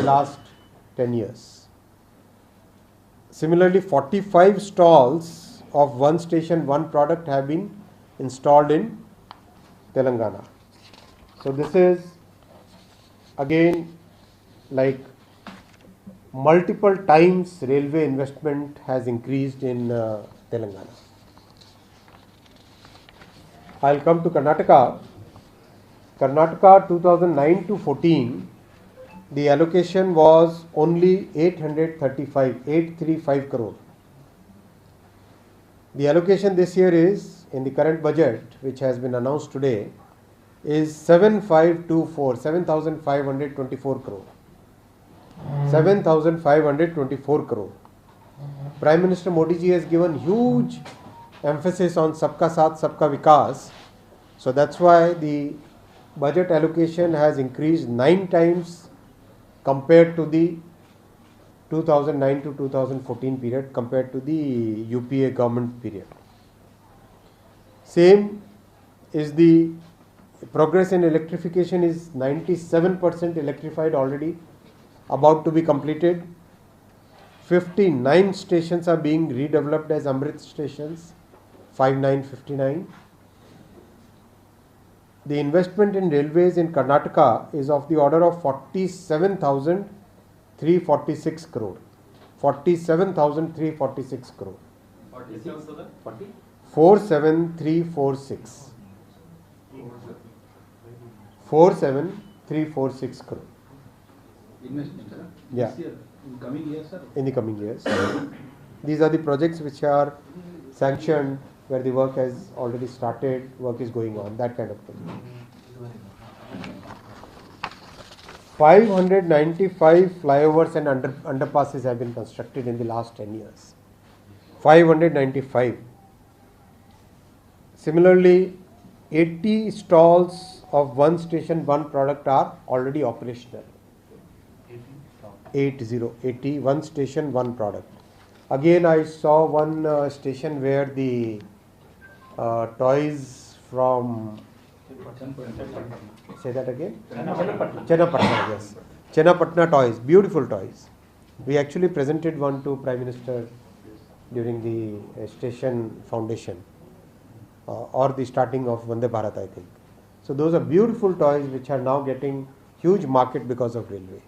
the last 10 years. Similarly, 45 stalls of one station, one product have been installed in Telangana. So this is again like multiple times railway investment has increased in Telangana. I'll come to Karnataka. Karnataka 2009 to 14, the allocation was only 835 crore. The allocation this year is, in the current budget, which has been announced today, is 7,524 crore. 7,524 crore. Prime Minister Modi ji has given huge emphasis on Sabka Saath, Sabka Vikas. So that's why the budget allocation has increased 9 times compared to the 2009 to 2014 period, compared to the UPA government period. Same is the progress in electrification is 97% electrified already, about to be completed. 59 stations are being redeveloped as Amrit stations, 5959. The investment in railways in Karnataka is of the order of 47,346 crore. 47,346 crore. 47346. 47346 crore. Investment, yeah. This year, in coming years, sir? In the coming years. These are the projects which are sanctioned, where the work has already started, work is going on, that kind of thing. 595 flyovers and underpasses have been constructed in the last 10 years. 595. Similarly, 80 stalls of one station, one product are already operational. 80, one station, one product. Again, I saw one station where the toys from, say that again? Chennapatna, yes. Chennapatna toys, beautiful toys. We actually presented one to Prime Minister during the station foundation or the starting of Vande Bharat, I think. So those are beautiful toys which are now getting huge market because of railway.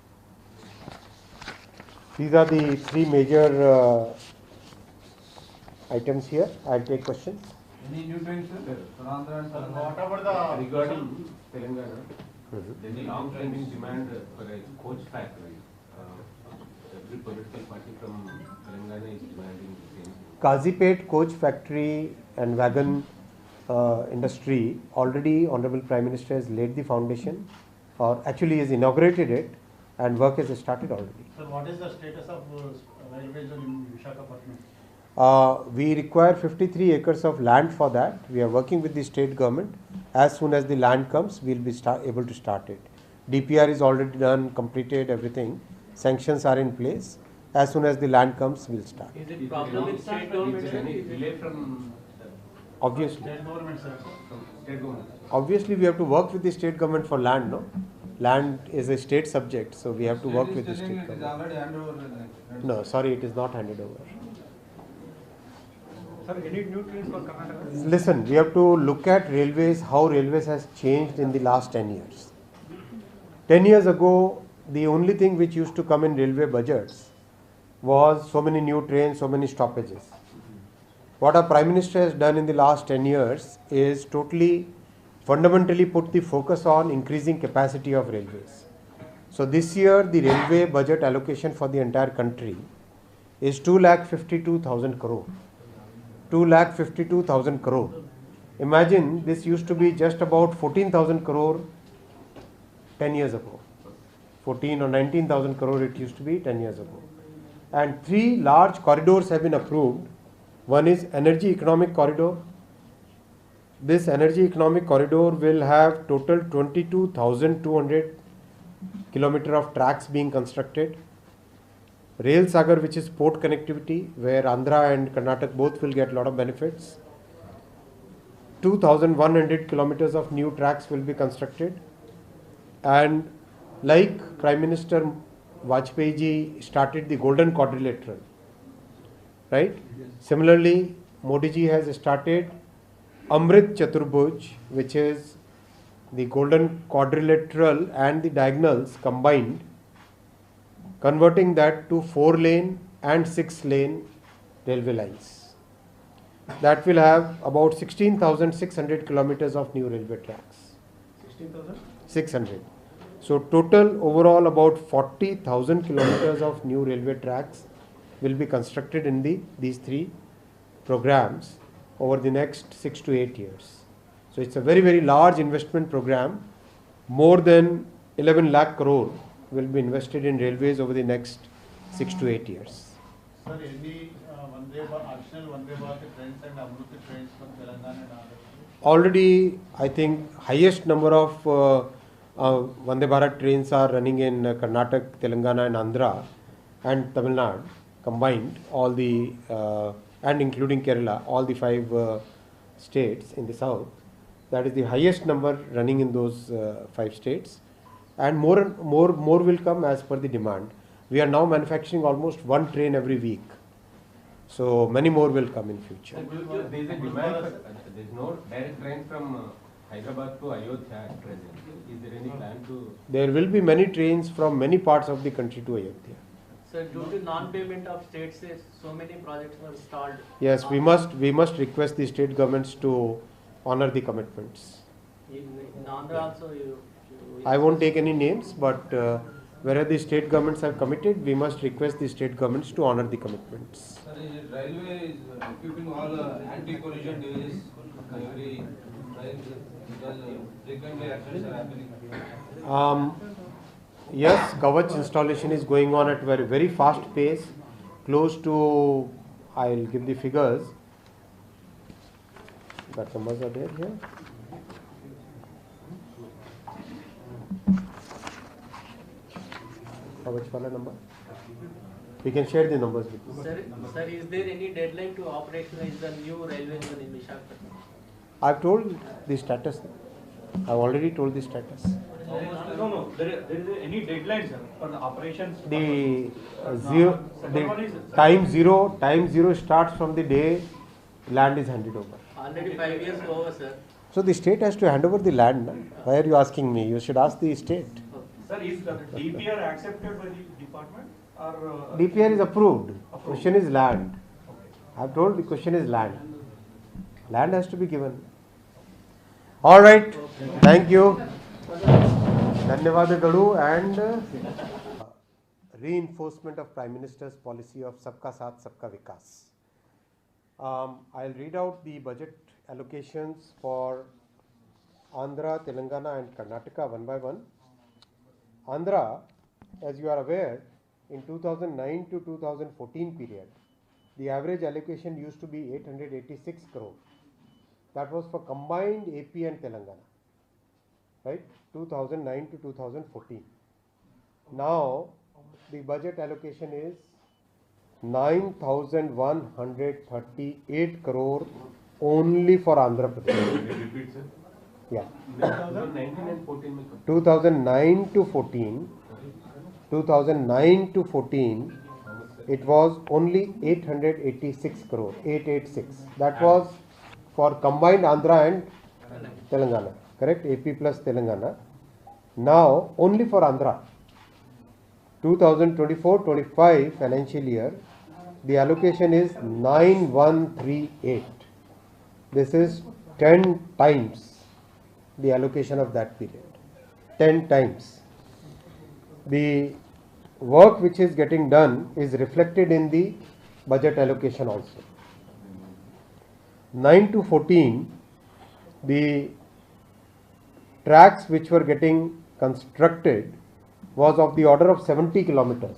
These are the 3 major items here. I'll take questions. Any new trains, sir? What about the Regarding Telangana, there is a long-standing demand for a coach factory. Every political party from Telangana is demanding the same thing. Kazipet coach factory and wagon industry, already Honorable Prime Minister has laid the foundation, or actually has inaugurated it, and work has started already. Sir, what is the status of railways in Visakhapatnam? We require 53 acres of land for that. We are working with the state government. As soon as the land comes, we will be able to start it. DPR is already done, completed, everything. Sanctions are in place. As soon as the land comes, we will start. Is it problem with state government? Is there any delay from Obviously. State government, sir. state government? Obviously, we have to work with the state government for land, no? Land is a state subject, so we have to work with the state government. No, sorry, it is not handed over. Sir, any new trains for Karnataka? Listen, we have to look at railways, how railways has changed in the last 10 years. 10 years ago, the only thing which used to come in railway budgets was so many new trains, so many stoppages. What our Prime Minister has done in the last 10 years is totally, fundamentally put the focus on increasing capacity of railways. So this year, the railway budget allocation for the entire country is 2,52,000 crore. 2,52,000 crore. Imagine this used to be just about 14,000 crore 10 years ago. 14 or 19,000 crore it used to be 10 years ago. And 3 large corridors have been approved. One is Energy Economic Corridor. This Energy Economic Corridor will have total 22,200 kilometer of tracks being constructed. Rail Sagar, which is port connectivity, where Andhra and Karnataka both will get a lot of benefits. 2,100 kilometers of new tracks will be constructed. And like Prime Minister Vajpayee ji started the Golden Quadrilateral, right? Similarly, Modi ji has started Amrit Chaturbhuj, which is the Golden Quadrilateral and the diagonals combined, converting that to 4-lane and 6-lane railway lines. That will have about 16,600 kilometers of new railway tracks. 16,000? 600. So total overall about 40,000 kilometers of new railway tracks will be constructed in these three programs over the next 6 to 8 years. So it's a very, very large investment program. More than 11 lakh crore will be invested in railways over the next 6 to 8 years. Sir, any additional Vande Bharat trains and Amruti trains from Telangana and Andhra? Already, I think highest number of Vande Bharat trains are running in Karnataka, Telangana and Andhra and Tamil Nadu combined, all the and including Kerala, all the 5 states in the south. That is the highest number running in those 5 states, and more will come as per the demand. We are now manufacturing almost 1 train every week, so many more will come in future. There is a demand for, there is no direct train from Hyderabad to Ayodhya at present. Is there any plan to? There will be many trains from many parts of the country to Ayodhya. Sir, due to non-payment of states, so many projects were stalled. Yes, we must request the state governments to honor the commitments. In Andhra also, I won't take any names, but wherever the state governments have committed, we must request the state governments to honor the commitments. Sir, railway is equipping all anti-collision devices every train because frequently accidents are happening. Yes, Kavach installation is going on at very, very fast pace, close to, I'll give the figures. That numbers are there here. Kavach wala number? We can share the numbers with you. Sir, is there any deadline to operationalize the new railway zone in Visakhapatnam? I've told the status. I've already told the status. No. There is any deadline, sir, for the operations? The time zero starts from the day land is handed over. Already 5 years over, sir. So the state has to hand over the land. Na? Why are you asking me? You should ask the state. Sir, is the DPR accepted by the department or? DPR is approved. Question is land. I've told the question is land. Land has to be given. All right. Thank you. Dhanyavadagalu and reinforcement of Prime Minister's policy of Sabka Saath, Sabka Vikas. I'll read out the budget allocations for Andhra, Telangana and Karnataka one by one. Andhra, as you are aware, in 2009 to 2014 period, the average allocation used to be 886 crore. That was for combined AP and Telangana, right? 2009 to 2014. Now, the budget allocation is 9,138 crore only for Andhra Pradesh. Repeat, sir. Yeah. 2019 and 14 में कब? 2009 to 14. 2009 to 14, it was only 886 crore, 886. That was for combined Andhra and Telangana, correct? AP plus Telangana. Now, only for Andhra, 2024-25 financial year, the allocation is 9138. This is 10 times the allocation of that period. 10 times. The work which is getting done is reflected in the budget allocation also. 9 to 14, the tracks which were getting constructed was of the order of 70 kilometers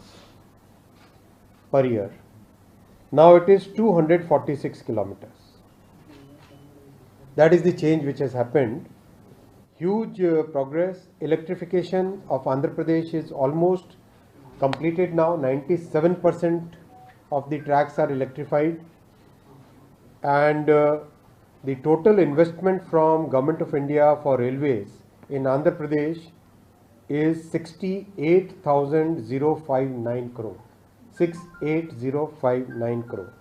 per year. Now it is 246 kilometers. That is the change which has happened. Huge progress. Electrification of Andhra Pradesh is almost completed now. 97% of the tracks are electrified, and the total investment from Government of India for railways in Andhra Pradesh is 68,059 crore. 68,059 crore.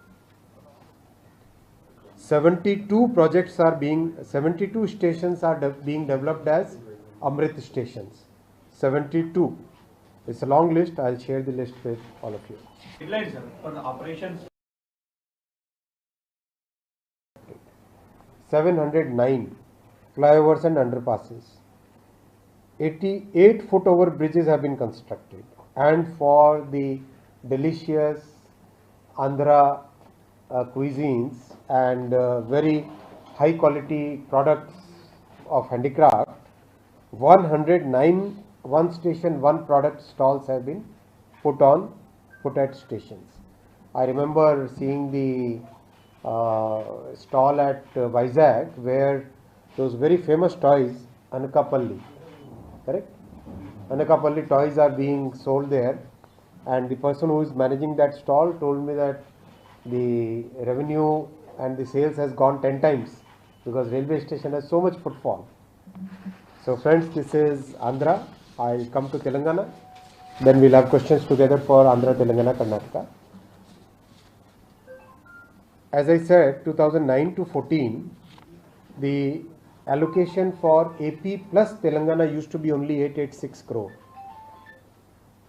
72 projects are being, 72 stations are being developed as Amrit stations. 72. It's a long list. I'll share the list with all of you. Deadline, sir, for the operations. 709 flyovers and underpasses. 88 foot over bridges have been constructed. And for the delicious Andhra cuisines and very high quality products of handicraft, 109 one station, one product stalls have been put at stations. I remember seeing the stall at Vizag where those very famous toys, Anakapalli, correct? Anakapalli toys are being sold there, and the person who is managing that stall told me that the revenue and the sales has gone 10 times because railway station has so much footfall. So friends, this is Andhra. I'll come to Telangana. Then we'll have questions together for Andhra, Telangana, Karnataka. As I said, 2009 to 14, the allocation for AP plus Telangana used to be only 886 crore.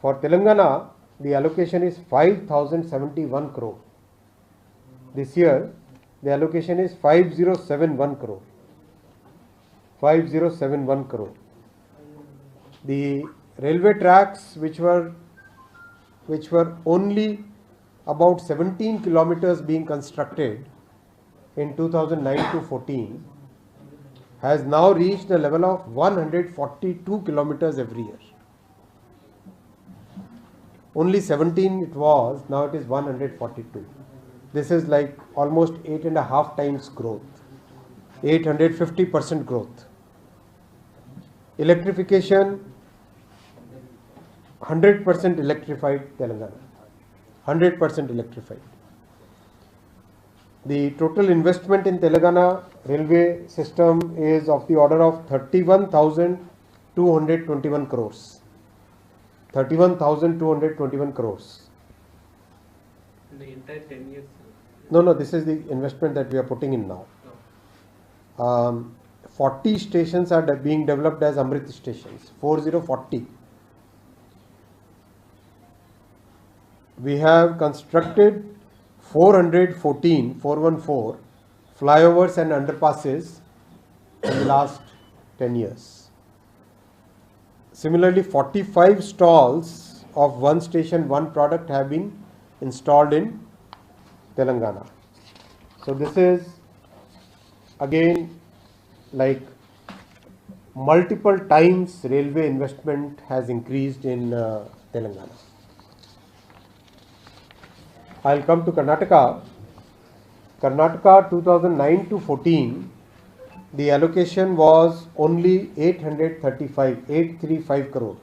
For Telangana, the allocation is 5,071 crore. This year, the allocation is 5071 crore. 5071 crore. The railway tracks which were only about 17 kilometers being constructed in 2009 to 14 has now reached a level of 142 kilometers every year. Only 17 it was, now it is 142. This is like almost 8.5 times growth, 850% growth. Electrification, 100% electrified Telangana, 100% electrified. The total investment in Telangana railway system is of the order of 31,221 crores. 31,221 crores. In the entire 10 years. No, this is the investment that we are putting in now. 40 stations are being developed as Amrit stations, 4040. We have constructed 414 flyovers and underpasses in the last 10 years. Similarly, 45 stalls of one station, one product have been installed in Telangana. So this is again like multiple times railway investment has increased in Telangana. I'll come to Karnataka. Karnataka 2009 to 14, the allocation was only 835 crore.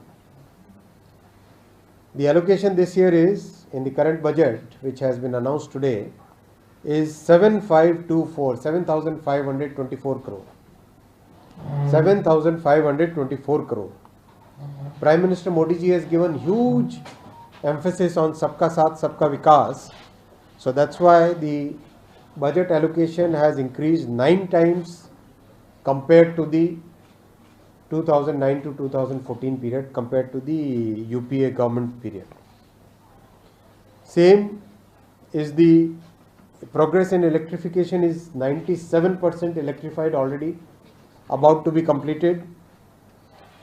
The allocation this year is, in the current budget which has been announced today, is 7,524 crore. 7,524 crore. Prime Minister Modi ji has given huge emphasis on Sabka Saath, Sabka Vikas. So that's why the budget allocation has increased 9 times compared to the 2009 to 2014 period, compared to the UPA government period. Same is the progress in electrification is 97% electrified already, about to be completed.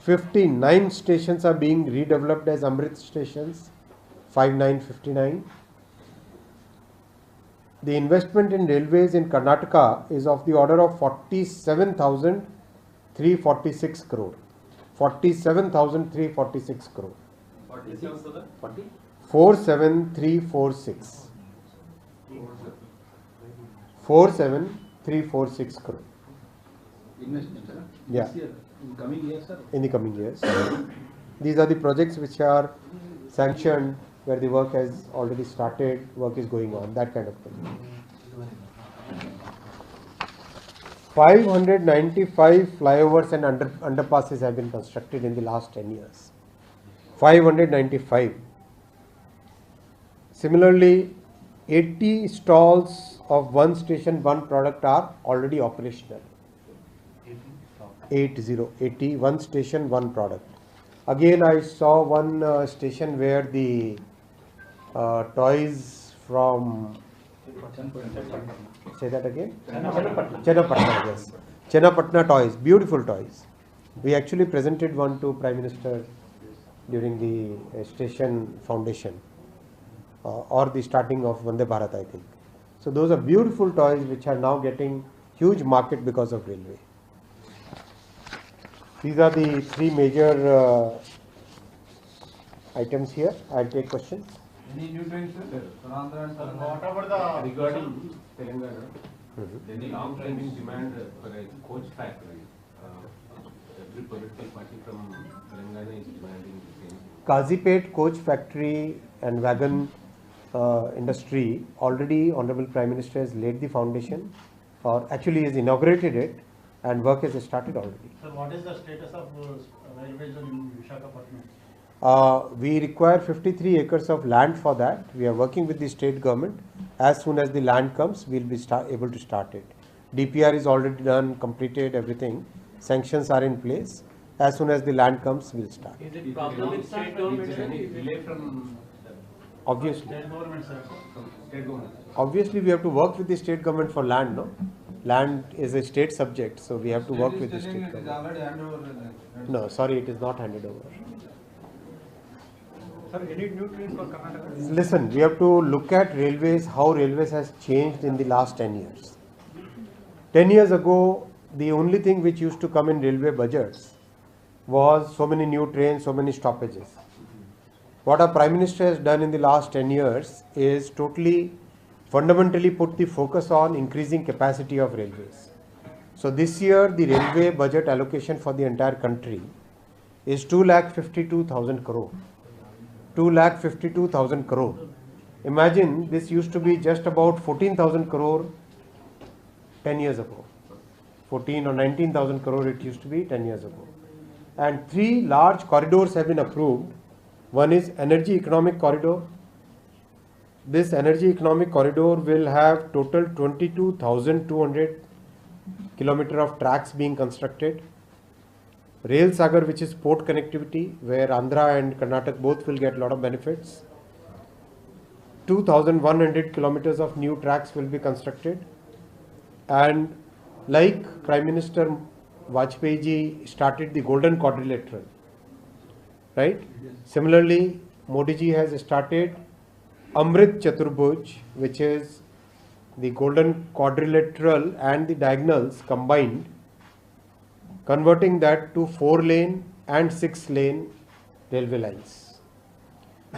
59 stations are being redeveloped as Amrit stations, 5959. The investment in railways in Karnataka is of the order of 47,346 crore. 47,346 crore. 47346. 47346 crore. Investment, sir? Yeah. This year, in coming years, sir? In the coming years. These are the projects which are sanctioned, where the work has already started, work is going on, that kind of thing. 595 flyovers and underpasses have been constructed in the last 10 years. 595. Similarly, 80 stalls of one station, one product are already operational. 80, one station, one product. Again, I saw one station where the toys from, say that again? Chennapatna, yes. Chennapatna toys, beautiful toys. We actually presented one to Prime Minister during the station foundation or the starting of Vande Bharat, I think. So those are beautiful toys which are now getting huge market because of railway. These are the three major items here. I'll take questions. Any new trains, sir? For Andhra and Telangana? What about the Regarding Telangana, there is a long-standing demand for a coach factory. Every political party from Telangana is demanding the same. Kazipet coach factory and wagon industry, already Honorable Prime Minister has laid the foundation, or actually has inaugurated it, and work has started already. Sir, what is the status of railways in Visakhapatnam? We require 53 acres of land for that. We are working with the state government. As soon as the land comes, we will be able to start it. DPR is already done, completed, everything. Sanctions are in place. As soon as the land comes, we will start. Is it problem with state government? Is there any delay from Obviously. State government, sir. state government? Obviously, we have to work with the state government for land, no? Land is a state subject, so we have to work with the state It is government. already handed over. No, sorry, it is not handed over. Sir, any new trains for Karnataka? Listen, we have to look at railways, how railways has changed in the last 10 years. 10 years ago, the only thing which used to come in railway budgets was so many new trains, so many stoppages. What our Prime Minister has done in the last 10 years is totally, fundamentally put the focus on increasing capacity of railways. So this year, the railway budget allocation for the entire country is 2,52,000 crore. 2,52,000 crore. Imagine this used to be just about 14,000 crore 10 years ago. 14 or 19,000 crore it used to be 10 years ago. And three large corridors have been approved. One is Energy Economic Corridor. This Energy Economic Corridor will have total 22,200 kilometers of tracks being constructed. Rail Sagar, which is port connectivity, where Andhra and Karnataka both will get a lot of benefits. 2,100 kilometers of new tracks will be constructed. And like Prime Minister Vajpayee ji started the Golden Quadrilateral, right? Similarly, Modi ji has started Amrit Chaturbhuj, which is the Golden Quadrilateral and the diagonals combined, converting that to 4-lane and 6-lane railway lines.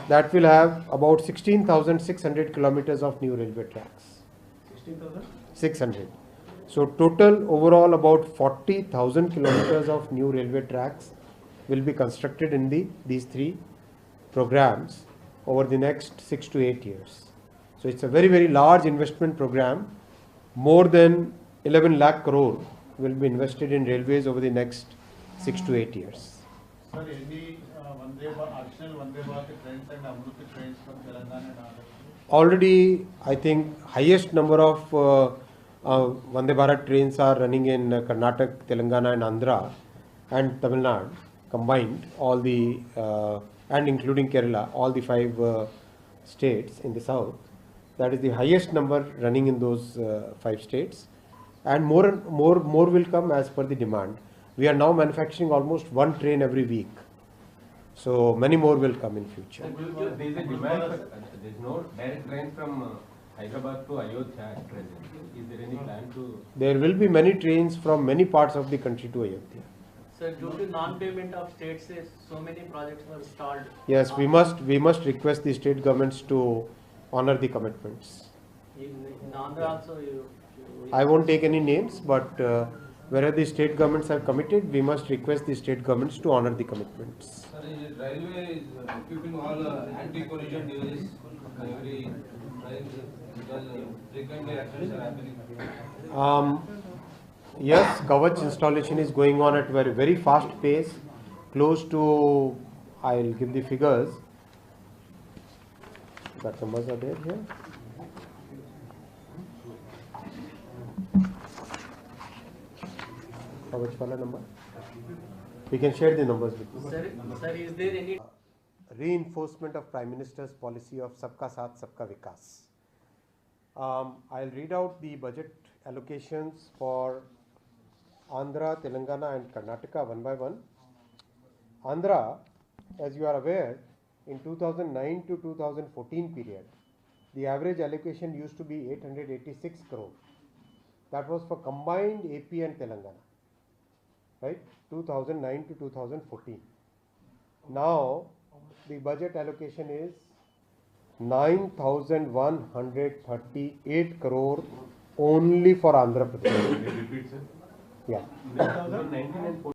That will have about 16,600 kilometers of new railway tracks. 16,600. So total overall about 40,000 kilometers of new railway tracks will be constructed in these three programs over the next 6 to 8 years. So it's a very, very large investment program. More than 11 lakh crore will be invested in railways over the next 6 to 8 years. Sir, any additional Vande Bharat trains and Amruti trains from Telangana and Andhra? Already, I think highest number of Vande Bharat trains are running in Karnataka, Telangana and Andhra and Tamil Nadu combined, all the and including Kerala, all the 5 states in the south. That is the highest number running in those 5 states, and more will come as per the demand. We are now manufacturing almost 1 train every week, so many more will come in future. There is a demand for, there is no direct train from Hyderabad to Ayodhya at present. Is there any plan to? There will be many trains from many parts of the country to Ayodhya. Sir, due to non-payment of states, so many projects were stalled. Yes, we must request the state governments to honor the commitments. In Andhra also, I won't take any names, but wherever the state governments have committed, we must request the state governments to honor the commitments. Sir, railway is equipping all anti-collision devices every train because frequently accidents are happening. Yes, Kavach installation is going on at very fast pace, close to, I'll give the figures. That numbers are there here. Kavach wala number. We can share the numbers with you. Sir, is there any Reinforcement of Prime Minister's policy of Sabka Saath, Sabka Vikas. I'll read out the budget allocations for Andhra, Telangana and Karnataka one by one. Andhra, as you are aware, in 2009 to 2014 period, the average allocation used to be 886 crore. That was for combined AP and Telangana, right? 2009 to 2014. Now, the budget allocation is 9,138 crore only for Andhra Pradesh. Repeat, sir. Yeah. 2019 and